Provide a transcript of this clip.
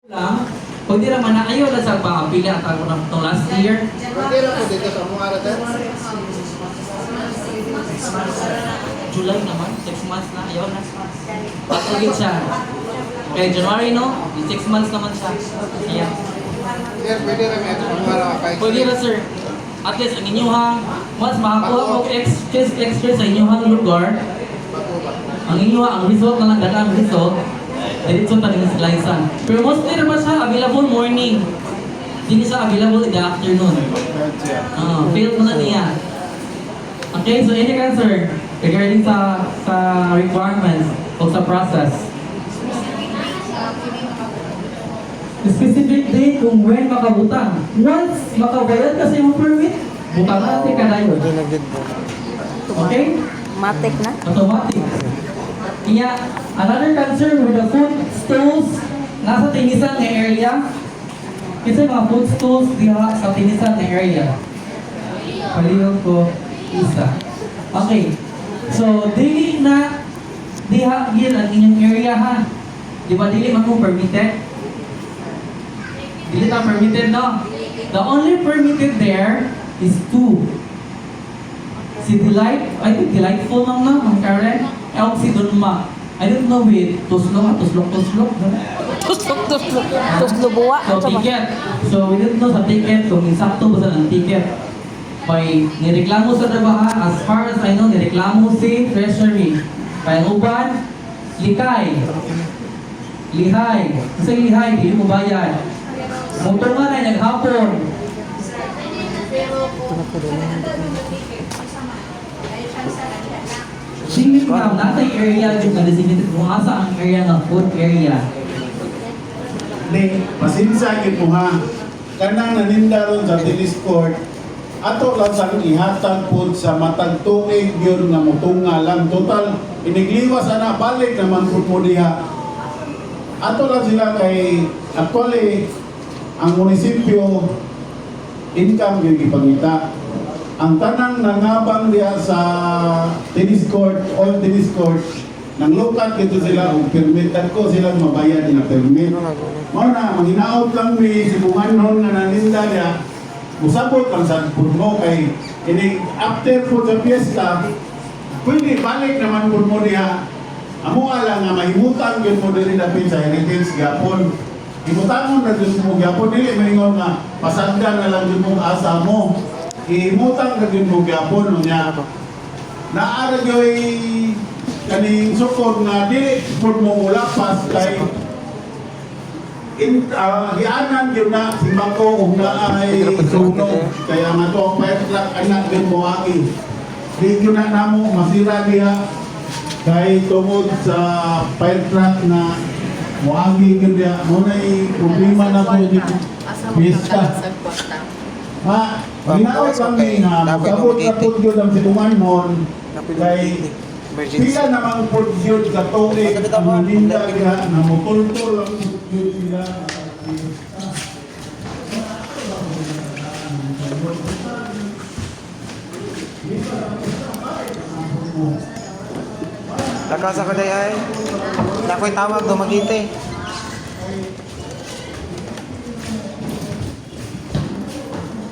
lang, pwede naman na ayaw na sa pangapila at ako ng last year. Pwede lang po dito sa mga aratan. July naman, 6 months na, ayaw na. Patugid siya. Kaya January, no? 6 months naman siya. Ayan. Sir, pwede lang ito para makapaik. Pwede na, sir. At least, ang inyuhang, mas makakuha ko chest extra sa inyuhang lugar. Ang inyuhang, ang result na lang, ganda ang result. Dito pa rin sa Lisan. Pero mostly naman siya available morning. Hindi siya available in the afternoon. Failed mo na niya. Okay, so any answer regarding sa requirements o sa process? Specific date kung when makabutang. Once makabayad kasi yung permit, butang natin ka na yun. Okay? Matik na. Automatic. Kaya, another concern with the food stalls nasa tinisan na area. Kasi mga food stalls diha sa tinisan na area. Palihog ko isa. Okay. So, dili na diha yun ang inyong area ha. Di ba dili man mo permitted? Dili na permitted, no? The only permitted there is 2. Si Delight, I think Delightful lang na, ang Karen. Elk si Dunma. I don't know with tuslok. Tuslubuwa. So, ticket. So, we didn't know sa ticket kung insakto ba sa ng ticket. May nireklamo sa trabaha, as far as I know, nireklamo si Treasury. Kaya uban, lihay. Kasi lihay, hindi mo bayad. Motor nga na, naghapon. Singit na, nasa area yung designated kung asa ang area ng food area. Ni, pasinsa gid mo ha. Kanang naninda ron sa tennis court, ato lang sa ihatag pod sa matag tuig yun nga mutunga lang. Total, inigliwas ana balik naman po diha. Ato lang sila kay, actually, ang munisipyo, income yung ipangita. Ang tanang nangabang diya sa tennis court, all tennis court, nang lukat dito sila, kung permitan ko sila mabayad na permit. Mao na, manghinaot lang mi si Bumanon na naninda niya, musabot lang sa purmo kay, after po sa fiesta, pwede balik naman purmo niya. Amo lang nga mahimutan yun mo din dapit sa heritage gapon. Himutangon na dun mo gapon, dili mahingon nga, pasagda na lang dun mong asa mo. Imutang na din mo gapon niya. Naara yoy kaning sukod na dili pud mo ulapas kay gianan yun na si Mako kung naay sunog kaya nga to petlak anak din mo aki. Di yun na namo masira diha kay tungod sa fire truck na muagi yun diha mo na'y problema na po dito. Pista. Ha, ginaot kami nga, sabot na po yun ang sinumanon kay pila namang po yun sa tuig ang maninda kaya na mutultol ang yun sila. Lakas ako day ay. Nakoy tawag do magite.